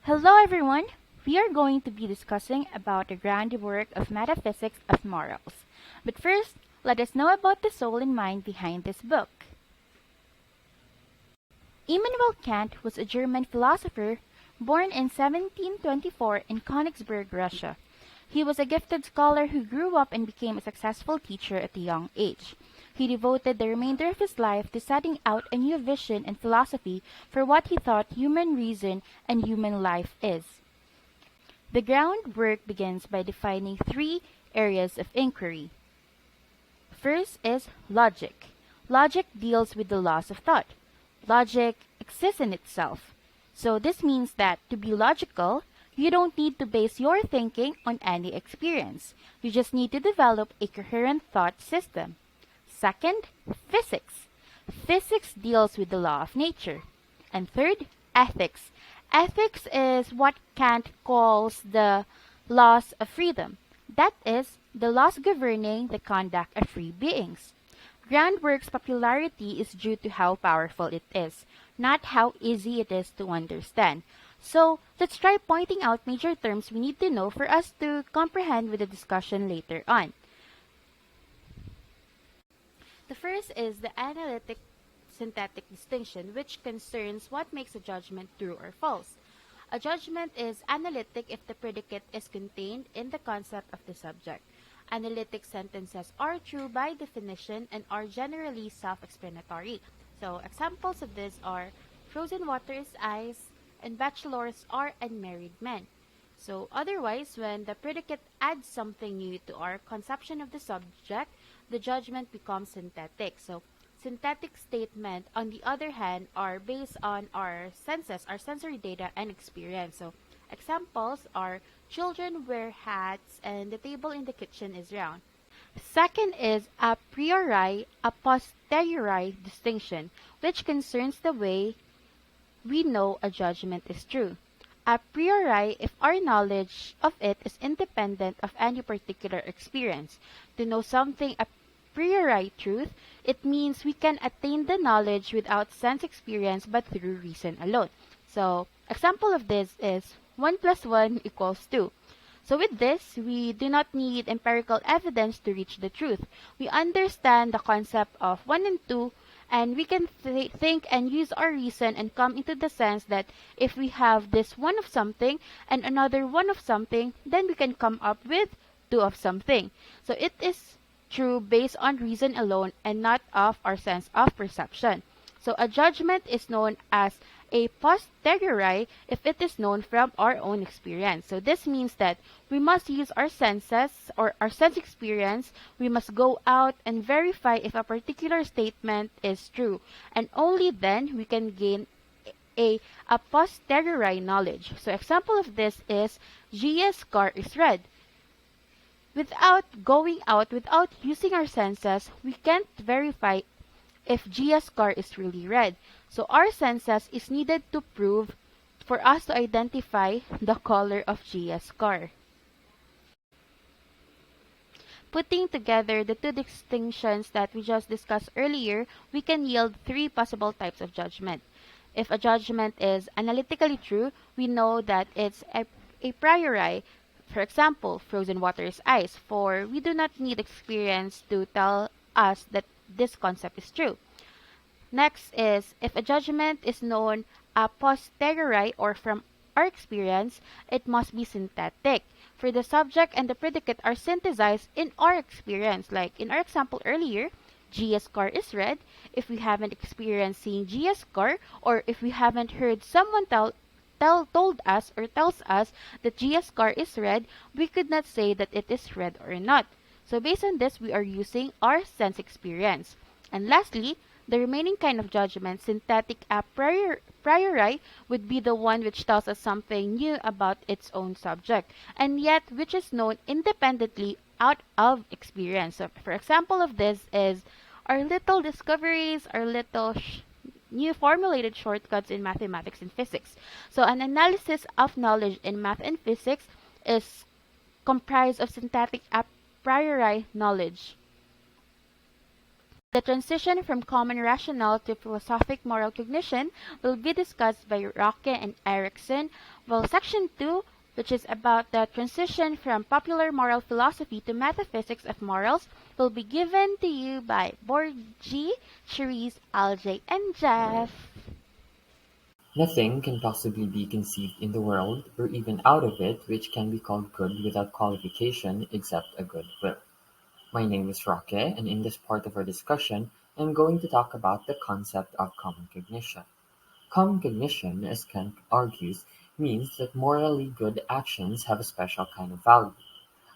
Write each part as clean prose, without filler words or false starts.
Hello everyone! We are going to be discussing about the groundwork of metaphysics of morals. But first, let us know about the soul and mind behind this book. Immanuel Kant was a German philosopher born in 1724 in Königsberg, Russia. He was a gifted scholar who grew up and became a successful teacher at a young age. He devoted the remainder of his life to setting out a new vision and philosophy for what he thought human reason and human life is. The groundwork begins by defining three areas of inquiry. First is logic. Logic deals with the laws of thought. Logic exists in itself. So this means that to be logical, you don't need to base your thinking on any experience. You just need to develop a coherent thought system. Second, physics. Physics deals with the law of nature. And third, ethics. Ethics is what Kant calls the laws of freedom. That is, the laws governing the conduct of free beings. Groundwork's popularity is due to how powerful it is, not how easy it is to understand. So, let's try pointing out major terms we need to know for us to comprehend with the discussion later on. The first is the analytic-synthetic distinction, which concerns what makes a judgment true or false. A judgment is analytic if the predicate is contained in the concept of the subject. Analytic sentences are true by definition and are generally self-explanatory. So, examples of this are frozen water is ice, and bachelors are unmarried men. So, otherwise, when the predicate adds something new to our conception of the subject, the judgment becomes synthetic. So, synthetic statements, on the other hand, are based on our senses, our sensory data and experience. So, examples are children wear hats and the table in the kitchen is round. Second is a priori, a posteriori distinction, which concerns the way we know a judgment is true. A priori if our knowledge of it is independent of any particular experience. To know something a priori truth, it means we can attain the knowledge without sense experience but through reason alone. So, example of this is 1 plus 1 equals 2. So with this, we do not need empirical evidence to reach the truth. We understand the concept of 1 and 2, and we can think and use our reason and come into the sense that if we have this 1 of something and another 1 of something, then we can come up with 2 of something. So it is true based on reason alone and not of our sense of perception. So a judgment is known as a posteriori if it is known from our own experience. So this means that we must use our senses or our sense experience. We must go out and verify if a particular statement is true. And only then we can gain a posteriori knowledge. So example of this is Gia's car is red. Without going out, without using our senses, we can't verify if Gia's car is really red. So our senses is needed to prove for us to identify the color of Gia's car. Putting together the two distinctions that we just discussed earlier, we can yield three possible types of judgment. If a judgment is analytically true, we know that it's a priori. For example, frozen water is ice, for we do not need experience to tell us that this concept is true. Next is, if a judgment is known a posteriori or from our experience, it must be synthetic. For the subject and the predicate are synthesized in our experience. Like in our example earlier, Gia's car is red. If we haven't experienced seeing Gia's car, or if we haven't heard someone told us or tells us that Gia's car is red, we could not say that it is red or not. So based on this, we are using our sense experience. And lastly, the remaining kind of judgment, synthetic a priori, would be the one which tells us something new about its own subject, and yet which is known independently out of experience. So, for example of this is our little discoveries, our little new formulated shortcuts in mathematics and physics. So an analysis of knowledge in math and physics is comprised of synthetic a priori knowledge. The transition from common rational to philosophic moral cognition will be discussed by Roque and Ericson, while section 2, which is about the transition from popular moral philosophy to metaphysics of morals, will be given to you by Borgy, Charisse, Alj, and Jeff. Nothing can possibly be conceived in the world, or even out of it, which can be called good without qualification except a good will. My name is Roque, and in this part of our discussion, I am going to talk about the concept of common cognition. Common cognition, as Kant argues, means that morally good actions have a special kind of value.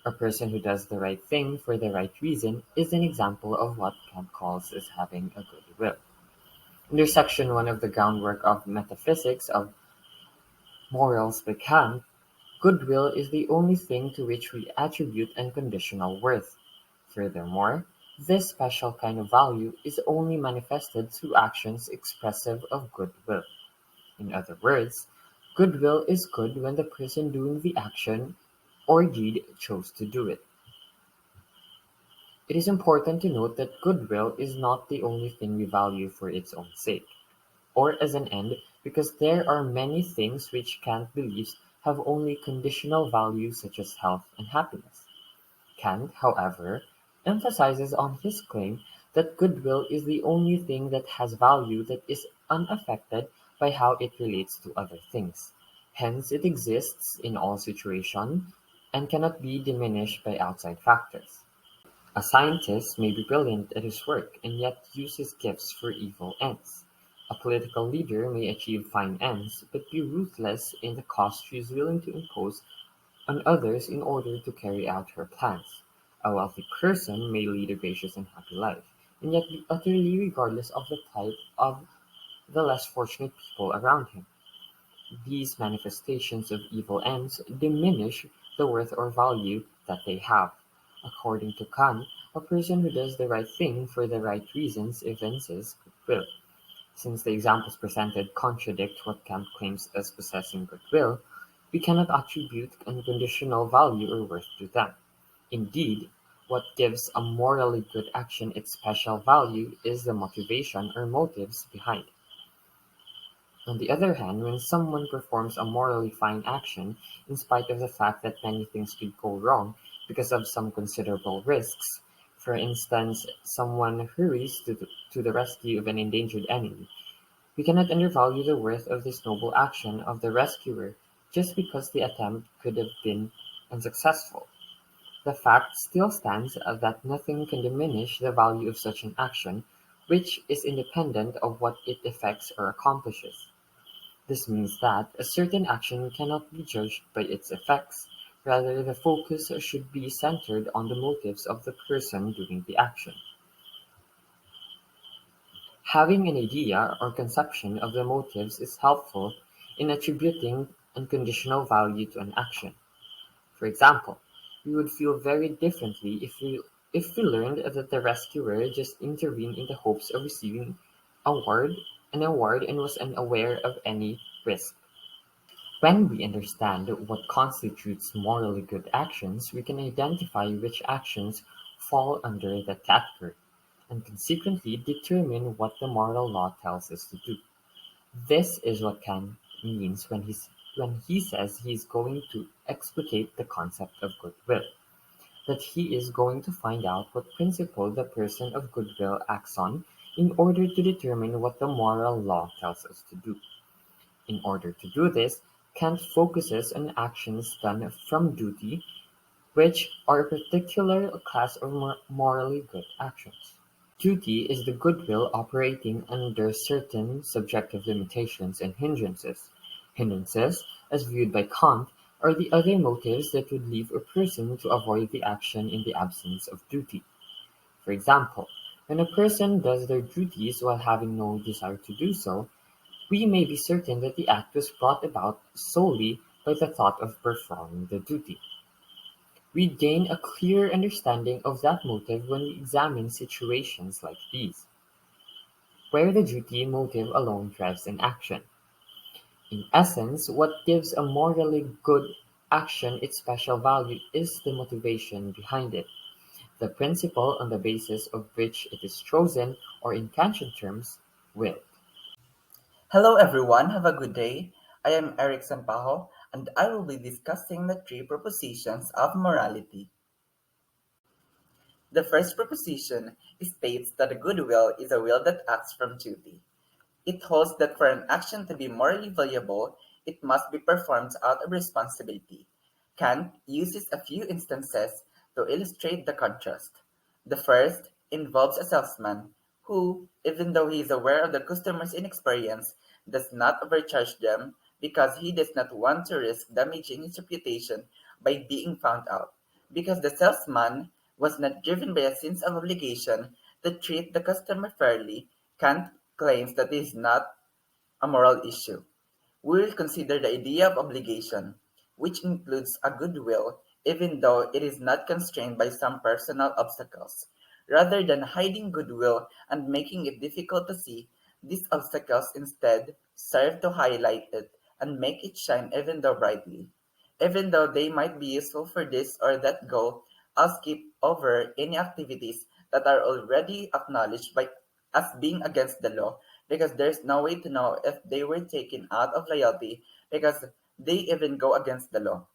A person who does the right thing for the right reason is an example of what Kant calls as having a good will. Under section 1 of the Groundwork of Metaphysics of Morals by Kant, goodwill is the only thing to which we attribute unconditional worth. Furthermore, this special kind of value is only manifested through actions expressive of goodwill. In other words, goodwill is good when the person doing the action or deed chose to do it. It is important to note that goodwill is not the only thing we value for its own sake, or as an end, because there are many things which Kant believes have only conditional value such as health and happiness. Kant, however, emphasizes on his claim that goodwill is the only thing that has value that is unaffected by how it relates to other things. Hence it exists in all situations and cannot be diminished by outside factors. A scientist may be brilliant at his work and yet use his gifts for evil ends. A political leader may achieve fine ends but be ruthless in the cost she is willing to impose on others in order to carry out her plans. A wealthy person may lead a gracious and happy life, and yet be utterly regardless of the plight of the less fortunate people around him. These manifestations of evil ends diminish the worth or value that they have. According to Kant, a person who does the right thing for the right reasons evinces goodwill. Since the examples presented contradict what Kant claims as possessing goodwill, we cannot attribute unconditional value or worth to them. Indeed, what gives a morally good action its special value is the motivation or motives behind it. On the other hand, when someone performs a morally fine action, in spite of the fact that many things could go wrong because of some considerable risks, for instance, someone hurries to the rescue of an endangered enemy, we cannot undervalue the worth of this noble action of the rescuer just because the attempt could have been unsuccessful. The fact still stands that nothing can diminish the value of such an action, which is independent of what it effects or accomplishes. This means that a certain action cannot be judged by its effects; rather the focus should be centered on the motives of the person doing the action. Having an idea or conception of the motives is helpful in attributing unconditional value to an action. For example, we would feel very differently if we learned that the rescuer just intervened in the hopes of receiving award an award and was unaware of any risk. When we understand what constitutes morally good actions, we can identify which actions fall under that category, and consequently determine what the moral law tells us to do. This is what Kant means when he says he is going to explicate the concept of goodwill, that he is going to find out what principle the person of goodwill acts on in order to determine what the moral law tells us to do. In order to do this, Kant focuses on actions done from duty, which are a particular class of morally good actions. Duty is the goodwill operating under certain subjective limitations and hindrances. Hindrances, as viewed by Kant, are the other motives that would lead a person to avoid the action in the absence of duty. For example, when a person does their duties while having no desire to do so, we may be certain that the act was brought about solely by the thought of performing the duty. We gain a clearer understanding of that motive when we examine situations like these, where the duty motive alone drives an action. In essence, what gives a morally good action its special value is the motivation behind it. the principle on the basis of which it is chosen, or in Kantian terms, will. Hello everyone, have a good day. I am Ericson Pajo, and I will be discussing the three propositions of morality. The first proposition states that a good will is a will that acts from duty. It holds that for an action to be morally valuable, it must be performed out of responsibility. Kant uses a few instances to illustrate the contrast. The first involves a salesman who, even though he is aware of the customer's inexperience, does not overcharge them because he does not want to risk damaging his reputation by being found out. Because the salesman was not driven by a sense of obligation to treat the customer fairly, Kant claims that this is not a moral issue. We will consider the idea of obligation, which includes a goodwill, even though it is not constrained by some personal obstacles. Rather than hiding goodwill and making it difficult to see, these obstacles instead serve to highlight it and make it shine even though brightly. Even though they might be useful for this or that goal, I'll skip over any activities that are already acknowledged by as being against the law because there's no way to know if they were taken out of loyalty because they even go against the law.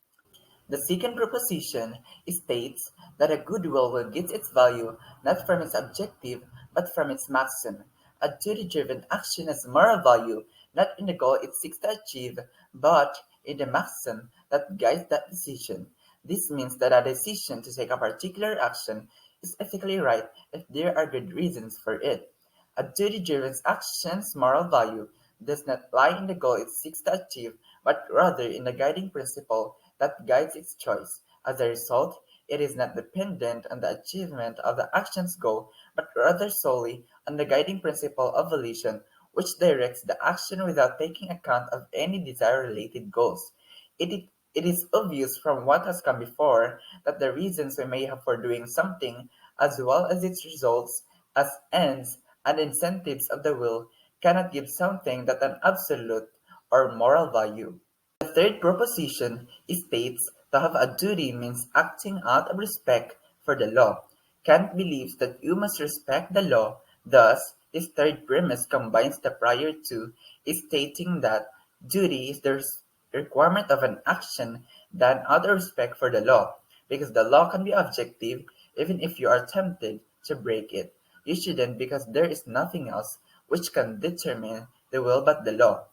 The second proposition states that a goodwill will get its value not from its objective but from its maxim. A duty-driven action has moral value not in the goal it seeks to achieve but in the maxim that guides that decision. This means that a decision to take a particular action is ethically right if there are good reasons for it. A duty-driven action's moral value does not lie in the goal it seeks to achieve, but rather in the guiding principle that guides its choice. As a result, it is not dependent on the achievement of the action's goal, but rather solely on the guiding principle of volition, which directs the action without taking account of any desire-related goals. It is obvious from what has come before that the reasons we may have for doing something, as well as its results as ends and incentives of the will, cannot give something that an absolute or moral value. The third proposition states to have a duty means acting out of respect for the law. Kant believes that you must respect the law. Thus, this third premise combines the prior two, stating that duty is the requirement of an action done out of respect for the law, because the law can be objective even if you are tempted to break it. You shouldn't because there is nothing else which can determine the will but the law.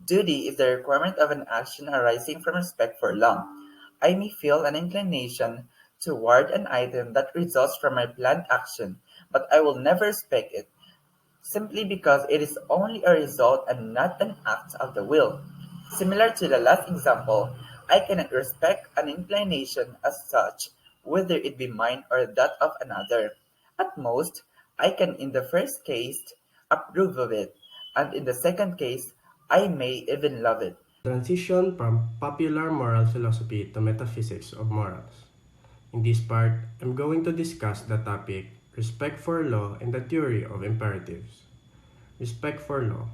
Duty is the requirement of an action arising from respect for law. I may feel an inclination toward an item that results from my planned action, but I will never respect it, simply because it is only a result and not an act of the will. Similar to the last example, I cannot respect an inclination as such, whether it be mine or that of another. At most, I can in the first case approve of it, and in the second case, I may even love it. Transition from popular moral philosophy to metaphysics of morals. In this part, I'm going to discuss the topic respect for law and the theory of imperatives. Respect for law.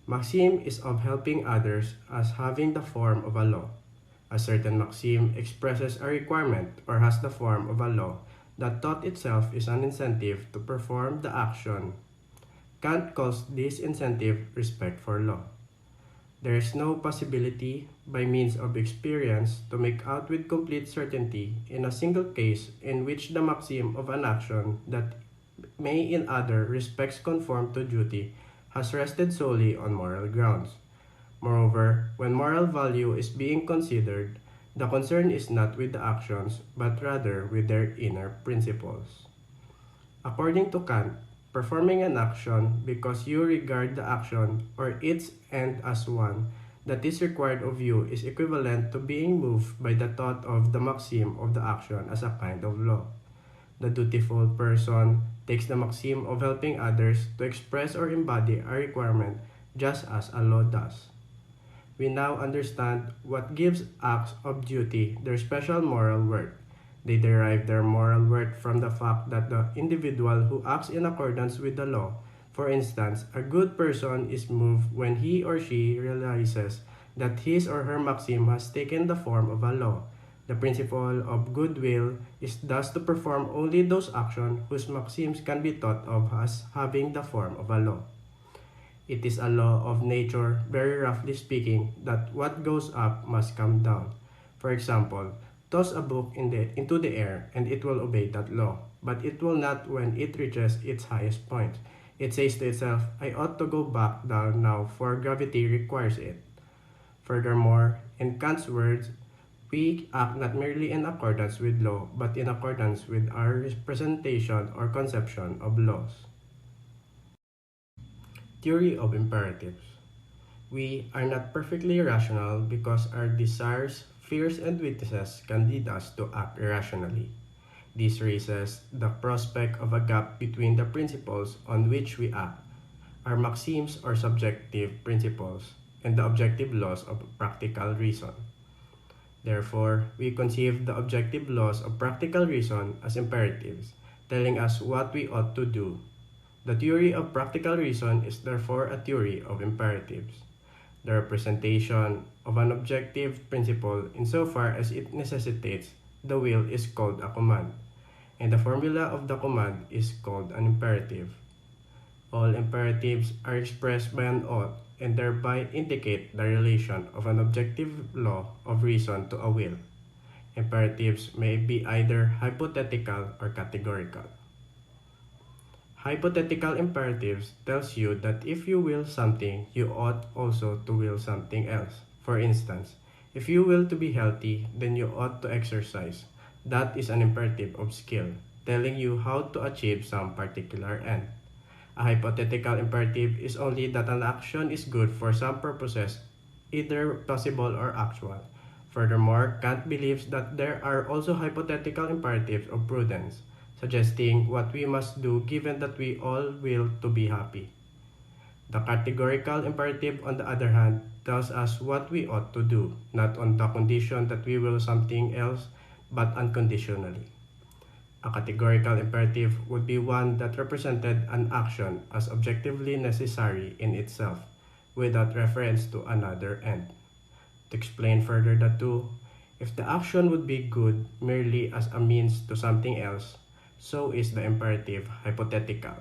Maxim is of helping others as having the form of a law. A certain maxim expresses a requirement or has the form of a law that thought itself is an incentive to perform the action. Kant calls this incentive respect for law. There is no possibility, by means of experience, to make out with complete certainty in a single case in which the maxim of an action that may in other respects conform to duty has rested solely on moral grounds. Moreover, when moral value is being considered, the concern is not with the actions, but rather with their inner principles. According to Kant, performing an action because you regard the action or its end as one that is required of you is equivalent to being moved by the thought of the maxim of the action as a kind of law. The dutiful person takes the maxim of helping others to express or embody a requirement just as a law does. We now understand what gives acts of duty their special moral worth. They derive their moral worth from the fact that the individual who acts in accordance with the law, for instance, a good person is moved when he or she realizes that his or her maxim has taken the form of a law. The principle of goodwill is thus to perform only those actions whose maxims can be thought of as having the form of a law. It is a law of nature, very roughly speaking, that what goes up must come down. For example, toss a book into the air and it will obey that law, but it will not when it reaches its highest point. It says to itself, I ought to go back down now, for gravity requires it. Furthermore, in Kant's words, we act not merely in accordance with law, but in accordance with our representation or conception of laws. Theory of imperatives. We are not perfectly rational because our desires, fears, and weaknesses can lead us to act irrationally. This raises the prospect of a gap between the principles on which we act, our maxims or subjective principles, and the objective laws of practical reason. Therefore, we conceive the objective laws of practical reason as imperatives, telling us what we ought to do. The theory of practical reason is therefore a theory of imperatives, the representation of an objective principle insofar as it necessitates the will is called a command, and the formula of the command is called an imperative. All imperatives are expressed by an ought and thereby indicate the relation of an objective law of reason to a will. Imperatives may be either hypothetical or categorical. Hypothetical imperatives tells you that if you will something, you ought also to will something else. For instance, if you will to be healthy, then you ought to exercise. That is an imperative of skill, telling you how to achieve some particular end. A hypothetical imperative is only that an action is good for some purposes, either possible or actual. Furthermore, Kant believes that there are also hypothetical imperatives of prudence, suggesting what we must do given that we all will to be happy. The categorical imperative, on the other hand, tells us what we ought to do, not on the condition that we will something else, but unconditionally. A categorical imperative would be one that represented an action as objectively necessary in itself, without reference to another end. To explain further the two, if the action would be good merely as a means to something else, so is the imperative hypothetical.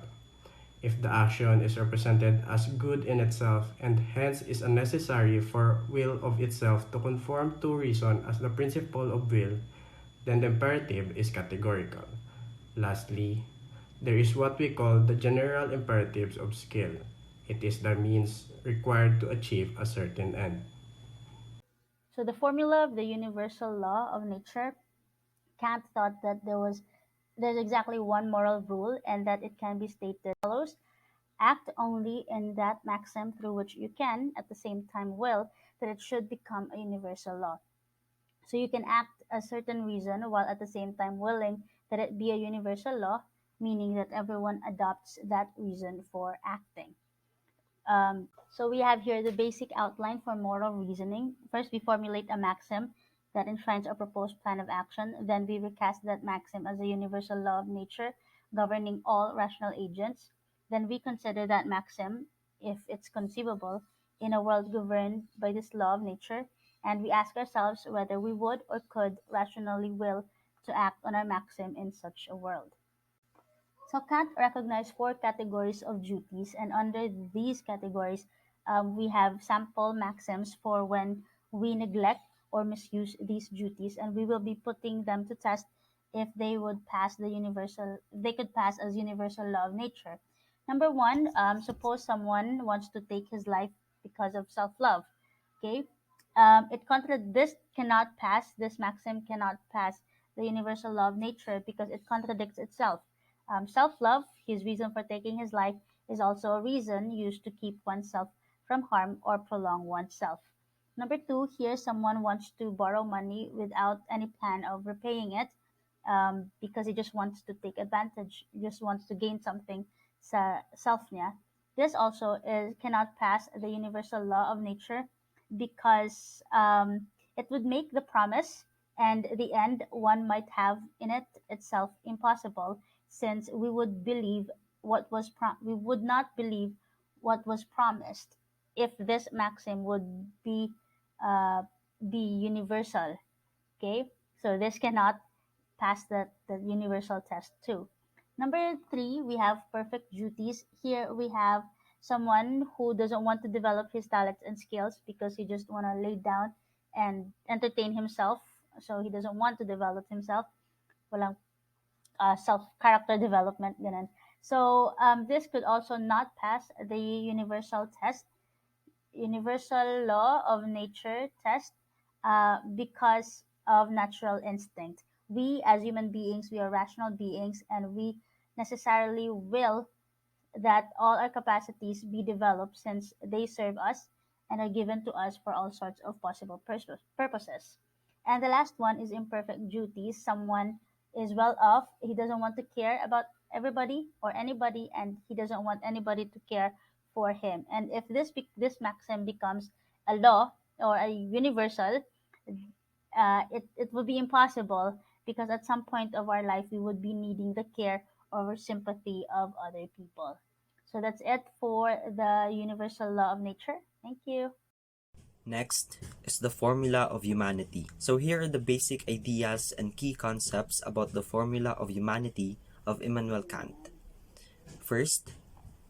If the action is represented as good in itself and hence is unnecessary for will of itself to conform to reason as the principle of will, then the imperative is categorical. Lastly, there is what we call the general imperatives of skill. It is the means required to achieve a certain end. So the formula of the universal law of nature, Kant thought that there's exactly one moral rule and that it can be stated as follows: act only in that maxim through which you can at the same time will that it should become a universal law. So you can act a certain reason while at the same time willing that it be a universal law, meaning that everyone adopts that reason for acting. So we have here the basic outline for moral reasoning. First, we formulate a maxim that enshrines a proposed plan of action. Then we recast that maxim as a universal law of nature governing all rational agents. Then we consider that maxim, if it's conceivable, in a world governed by this law of nature, and we ask ourselves whether we would or could rationally will to act on our maxim in such a world. So Kant recognized four categories of duties, and under these categories, we have sample maxims for when we neglect or misuse these duties, and we will be putting them to test if they would pass the universal. They could pass as universal law of nature. Number one, suppose someone wants to take his life because of self-love. Okay, this cannot pass. This maxim cannot pass the universal law of nature because it contradicts itself. Self love, his reason for taking his life, is also a reason used to keep oneself from harm or prolong oneself. Number two, here someone wants to borrow money without any plan of repaying it because he just wants to take advantage, just wants to gain something sa self niya. This also cannot pass the universal law of nature because it would make the promise and the end one might have in it itself impossible, since we would not believe what was promised if this maxim would uh, be universal. Okay, So this cannot pass the universal test too. Number three, we have perfect duties. Here we have someone who doesn't want to develop his talents and skills because he just want to lay down and entertain himself. So he doesn't want to develop himself. Walang self character development ganun. So this could also not pass the universal law of nature test because of natural instinct. We as human beings, we are rational beings, and we necessarily will that all our capacities be developed since they serve us and are given to us for all sorts of possible purposes. And the last one is imperfect duties. Someone is well off, he doesn't want to care about everybody or anybody, and he doesn't want anybody to care for him. And if this maxim becomes a law or a universal, it will be impossible because at some point of our life we would be needing the care or sympathy of other people. So that's it for the universal law of nature. Thank you. Next is the formula of humanity. So here are the basic ideas and key concepts about the formula of humanity of Immanuel Kant. First,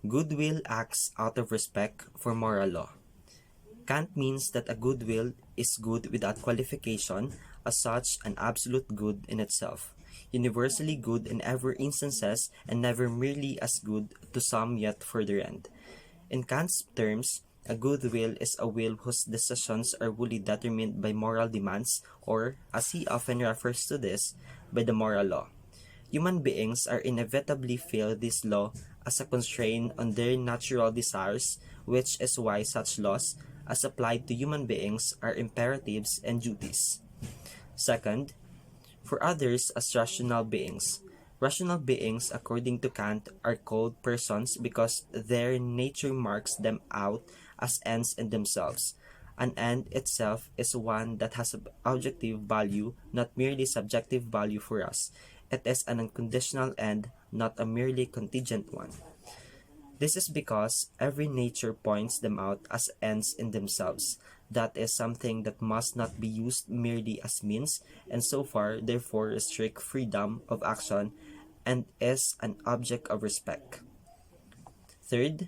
goodwill acts out of respect for moral law. Kant means that a goodwill is good without qualification, as such an absolute good in itself, universally good in every instances and never merely as good to some yet further end. In Kant's terms, a good will is a will whose decisions are wholly determined by moral demands, or, as he often refers to this, by the moral law. Human beings are inevitably feel this law as a constraint on their natural desires, which is why such laws, as applied to human beings, are imperatives and duties. Second, for others as rational beings. Rational beings, according to Kant, are called persons because their nature marks them out as ends in themselves. An end itself is one that has objective value, not merely subjective value for us. It is an unconditional end, not a merely contingent one. This is because every nature points them out as ends in themselves. That is something that must not be used merely as means, and so far therefore restrict freedom of action and is an object of respect. Third,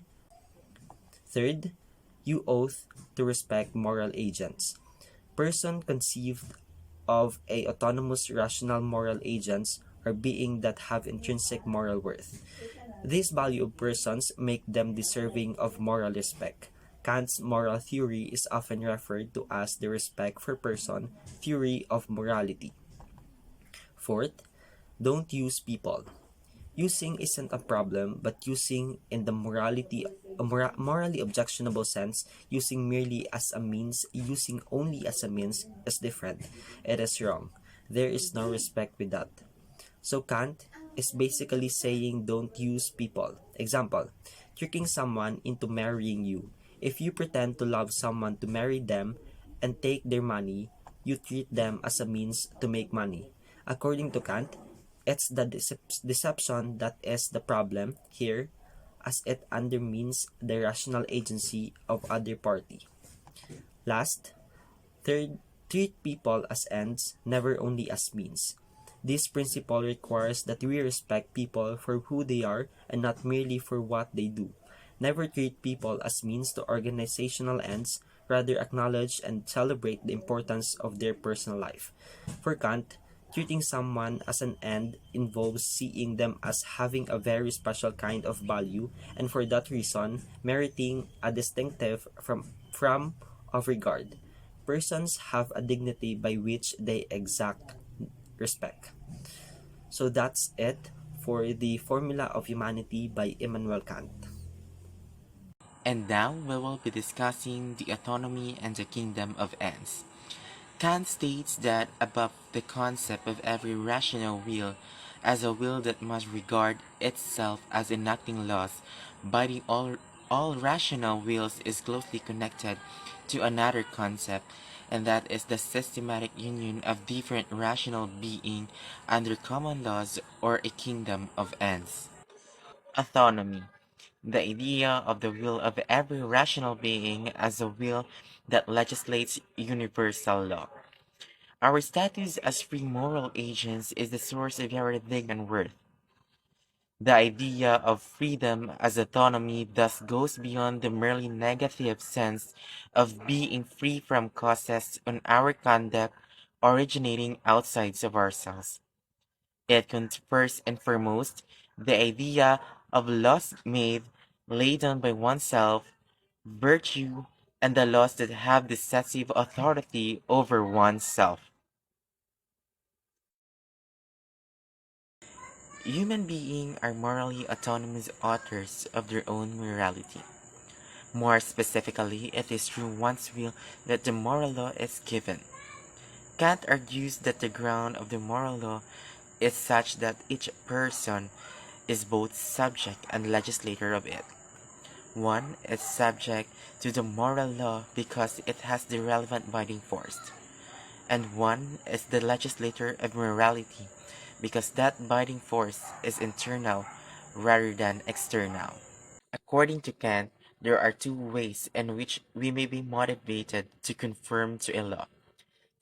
third, you oath to respect moral agents. Person conceived of a autonomous rational moral agents are beings that have intrinsic moral worth. This value of persons make them deserving of moral respect. Kant's moral theory is often referred to as the respect for person theory of morality. Fourth, don't use people. Using isn't a problem, but using in the morally objectionable sense, using merely as a means, using only as a means is different. It is wrong. There is no respect with that. So Kant is basically saying don't use people. Example, tricking someone into marrying you. If you pretend to love someone to marry them and take their money, you treat them as a means to make money. According to Kant, it's the deception that is the problem here, as it undermines the rational agency of other party. Last, third, treat people as ends, never only as means. This principle requires that we respect people for who they are and not merely for what they do. Never treat people as means to organizational ends, rather acknowledge and celebrate the importance of their personal life. For Kant, treating someone as an end involves seeing them as having a very special kind of value, and for that reason, meriting a distinctive from of regard. Persons have a dignity by which they exact respect. So that's it for the Formula of Humanity by Immanuel Kant. And now we will be discussing the autonomy and the kingdom of ends. Kant states that above the concept of every rational will as a will that must regard itself as enacting laws, binding all rational wills is closely connected to another concept, and that is the systematic union of different rational being under common laws or a kingdom of ends. Autonomy, the idea of the will of every rational being as a will that legislates universal law. Our status as free moral agents is the source of our dignity and worth. The idea of freedom as autonomy thus goes beyond the merely negative sense of being free from causes on our conduct originating outside of ourselves. It confers and foremost the idea of laws made, laid down by oneself, virtue, and the laws that have decisive authority over oneself. Human beings are morally autonomous authors of their own morality. More specifically, it is through one's will that the moral law is given. Kant argues that the ground of the moral law is such that each person is both subject and legislator of it. One is subject to the moral law because it has the relevant binding force, and one is the legislator of morality because that binding force is internal rather than external. According to Kant, there are two ways in which we may be motivated to conform to a law.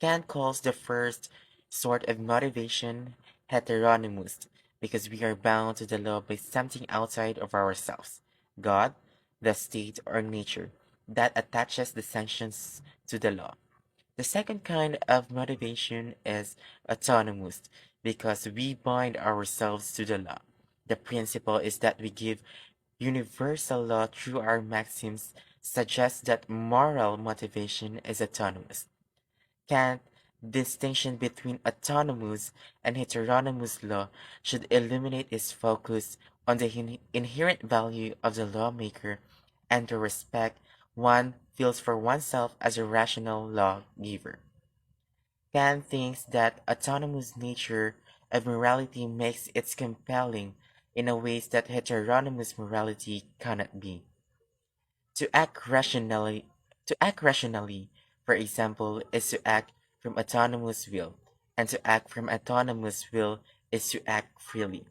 Kant calls the first sort of motivation heteronymous because we are bound to the law by something outside of ourselves, God, the state, or nature, that attaches the sanctions to the law. The second kind of motivation is autonomous because we bind ourselves to the law. The principle is that we give universal law through our maxims suggests that moral motivation is autonomous. Kant's distinction between autonomous and heteronymous law should illuminate its focus on the inherent value of the lawmaker and the respect one feels for oneself as a rational lawgiver. Kant thinks that autonomous nature of morality makes it compelling in a ways that heteronymous morality cannot be. To act rationally, to act rationally, for example, is to act from autonomous will, and to act from autonomous will is to act freely.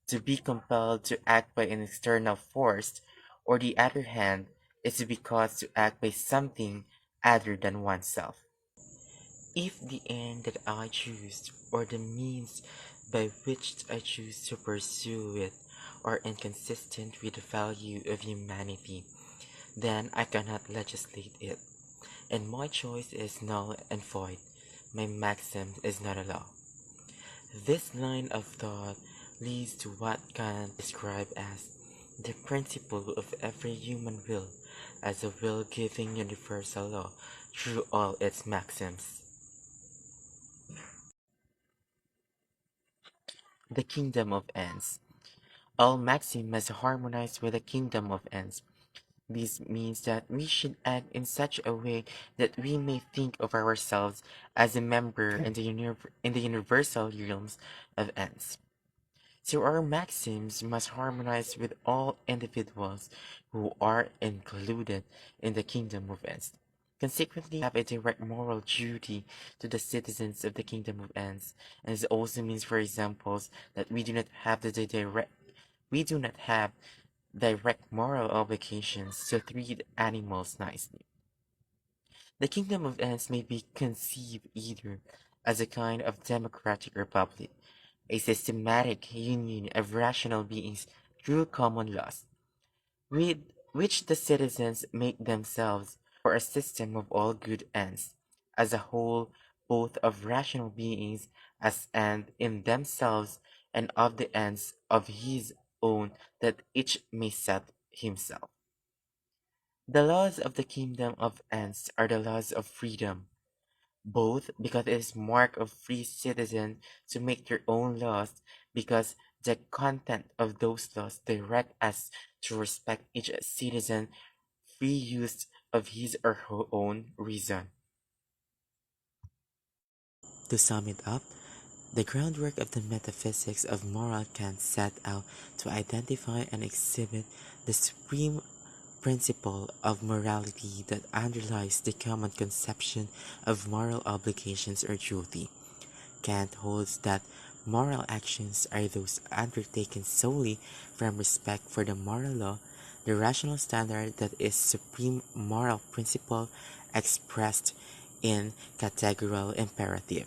To be compelled to act by an external force, or the other hand, is to be caused to act by something other than oneself. If the end that I choose, or the means by which I choose to pursue it, are inconsistent with the value of humanity, then I cannot legislate it, and my choice is null and void. My maxim is not a law. This line of thought leads to what Kant described as the principle of every human will as a will giving universal law through all its maxims. The kingdom of ends. All maxim must harmonize with the kingdom of ends. This means that we should act in such a way that we may think of ourselves as a member in the universal realms of ends. So our maxims must harmonize with all individuals who are included in the kingdom of ends. Consequently, we have a direct moral duty to the citizens of the kingdom of ends, and this also means, for examples, that we do not have direct moral obligations to treat animals nicely. The kingdom of ends may be conceived either as a kind of democratic republic, a systematic union of rational beings through common laws, with which the citizens make themselves, or a system of all good ends, as a whole, both of rational beings as end in themselves and of the ends of his own that each may set himself. The laws of the kingdom of ends are the laws of freedom, both because it is mark of free citizen to make their own laws, because the content of those laws direct us to respect each citizen free use of his or her own reason. To sum it up, the groundwork of the metaphysics of moral Kant set out to identify and exhibit the supreme principle of morality that underlies the common conception of moral obligations or duty. Kant holds that moral actions are those undertaken solely from respect for the moral law, the rational standard that is supreme moral principle expressed in categorical imperative.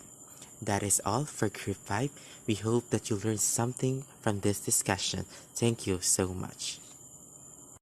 That is all for Group 5. We hope that you learned something from this discussion. Thank you so much.